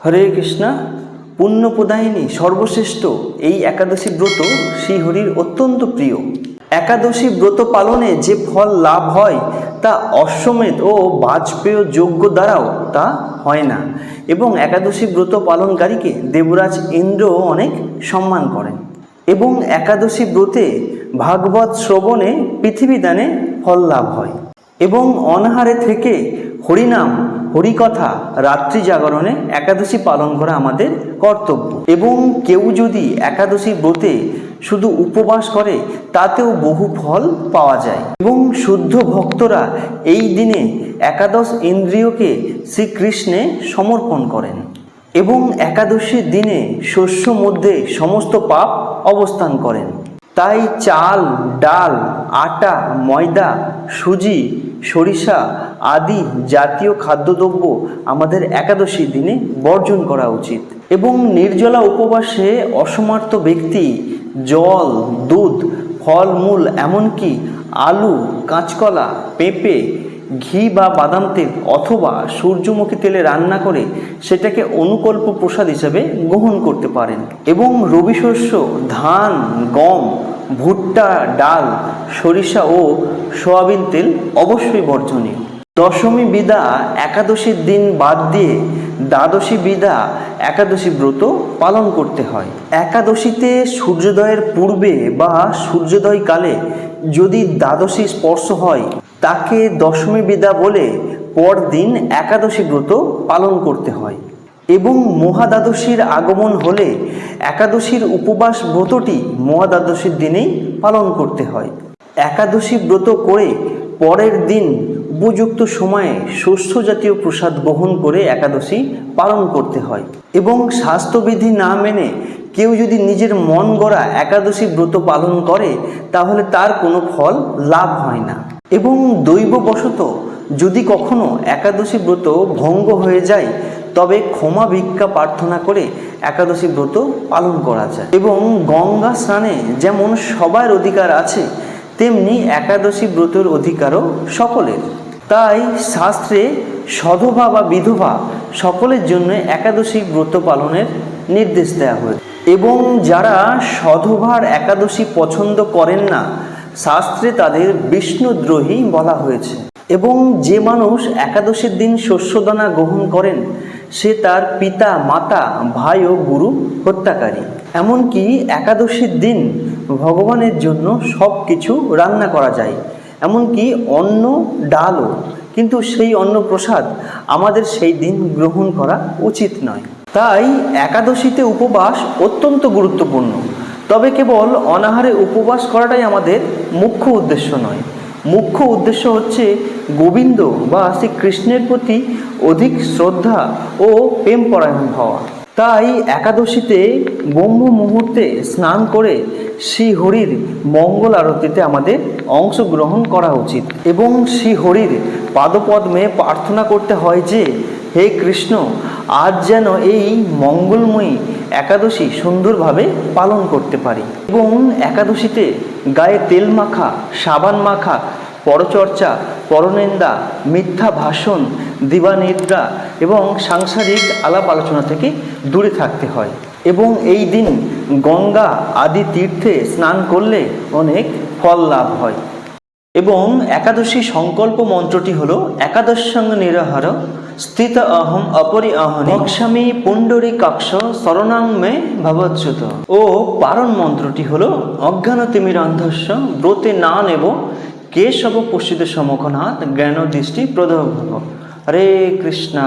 হরে কৃষ্ণা। পুণ্যপ্রদায়িনী সর্বশ্রেষ্ঠ এই একাদশী ব্রত শ্রীহরির অত্যন্ত প্রিয়। একাদশী ব্রত পালনে যে ফল লাভ হয় তা অশ্বমেধ ও বাজপেয় যজ্ঞ দ্বারাও তা হয় না, এবং একাদশী ব্রত পালনকারীকে দেবরাজ ইন্দ্রও অনেক সম্মান করেন। এবং একাদশী ব্রতে ভাগবত শ্রবণে পৃথিবীদানে ফল লাভ হয়, এবং অনাহারে থেকে হরিনাম হরিকথা রাত্রি জাগরণে একাদশী পালন করা আমাদের কর্তব্য। এবং কেউ যদি একাদশী ব্রতে শুধু উপবাস করে তাতেও বহু ফল পাওয়া যায়। এবং শুদ্ধ ভক্তরা এই দিনে একাদশ ইন্দ্রিয়কে শ্রীকৃষ্ণে সমর্পণ করেন। এবং একাদশীর দিনে শস্য মধ্যে সমস্ত পাপ অবস্থান করেন। তাই চাল, ডাল, আটা, ময়দা, সুজি, সরিষা আদি জাতীয় খাদ্যদ্রব্য আমাদের একাদশীর দিনে বর্জন করা উচিত। এবং নির্জলা উপবাসে অসমর্থ ব্যক্তি জল, দুধ, ফলমূল, এমনকি আলু, কাঁচকলা, পেঁপে, ঘি বা বাদাম তেল অথবা সূর্যমুখী তেলে রান্না করে সেটাকে অনুকল্প প্রসাদ হিসেবে গ্রহণ করতে পারেন। এবং রবি শস্য ধান, গম, ভুট্টা, ডাল, সরিষা ও সয়াবিন তেল অবশ্যই বর্জনীয়। দশমী বিদা একাদশীর দিন বাদ দিয়ে দ্বাদশী বিদা একাদশী ব্রত পালন করতে হয়। একাদশীতে সূর্যোদয়ের পূর্বে বা সূর্যোদয় কালে যদি দ্বাদশী স্পর্শ হয় তাকে দশমী বিদা বলে পরদিন একাদশী ব্রত পালন করতে হয়। এবং মহাদ্বাদশীর আগমন হলে একাদশীর উপবাস ব্রতটি মহাদ্বাদশীর দিনেই পালন করতে হয়। একাদশী ব্রত করে পরের দিন উপযুক্ত সময়ে শস্য জাতীয় প্রসাদ গ্রহণ করে একাদশী পালন করতে হয়। এবং স্বাস্থ্যবিধি না মেনে কেউ যদি নিজের মন গড়া একাদশী ব্রত পালন করে তাহলে তার কোনো ফল লাভ হয় না। এবং দৈববশত যদি কখনো একাদশী ব্রত ভঙ্গ হয়ে যায় তবে ক্ষমা ভিক্ষা প্রার্থনা করে একাদশী ব্রত পালন করা যায়। এবং গঙ্গা স্নানে যেমন সবার অধিকার আছে তেমনি একাদশী ব্রতের অধিকারও সকলের। তাই শাস্ত্রে সধবা বা বিধবা সকলের জন্য একাদশী ব্রত পালনের নির্দেশ দেওয়া হয়েছে। এবং যারা সধবার একাদশী পছন্দ করেন না শাস্ত্রে তাদের বিষ্ণুদ্রোহী বলা হয়েছে। এবং যে মানুষ একাদশীর দিন শস্যদানা গ্রহণ করেন সে তার পিতা, মাতা, ভাই ও গুরু হত্যাকারী। এমনকি একাদশীর দিন ভগবানের জন্য সব কিছু রান্না করা যায়, এমনকি অন্ন ডালও, কিন্তু সেই অন্ন প্রসাদ আমাদের সেই দিন গ্রহণ করা উচিত নয়। তাই একাদশীতে উপবাস অত্যন্ত গুরুত্বপূর্ণ। তবে কেবল অনাহারে উপবাস করাটাই আমাদের মুখ্য উদ্দেশ্য নয়। মুখ্য উদ্দেশ্য হচ্ছে গোবিন্দ বা শ্রীকৃষ্ণের প্রতি অধিক শ্রদ্ধা ও প্রেমপরায়ণ হওয়া। তাই একাদশীতে ব্রহ্ম মুহূর্তে স্নান করে শ্রীহরির মঙ্গল আরতিতে আমাদের অংশগ্রহণ করা উচিত। এবং শ্রীহরির পাদপদ্মে প্রার্থনা করতে হয় যে, হে কৃষ্ণ, আজ যেন এই মঙ্গলময়ী একাদশী সুন্দরভাবে পালন করতে পারি। এবং একাদশীতে গায়ে তেল মাখা, সাবান মাখা, পরচর্চা, পরনিন্দা, মিথ্যা ভাষণ, দিবানিদ্রা এবং সাংসারিক আলাপ আলোচনা থেকে দূরে থাকতে হয়। এবং এই দিন গঙ্গা আদি তীর্থে স্নান করলে অনেক ফল লাভ হয়। এবং একাদশী সংকল্প মন্ত্রটি হলো একাদশং নিরাহার স্থিত অহম অপরি অহনি বক্ষ্যামি পুণ্ডরীকাক্ষ শরণাং মে ভবচ্যুত। ও পারণ মন্ত্রটি হলো অজ্ঞানতিমিরান্ধস্য ব্রতে না নেব কেশব পশ্চিত সমখনাথ জ্ঞান দৃষ্টি প্রদভব। হরে কৃষ্ণা।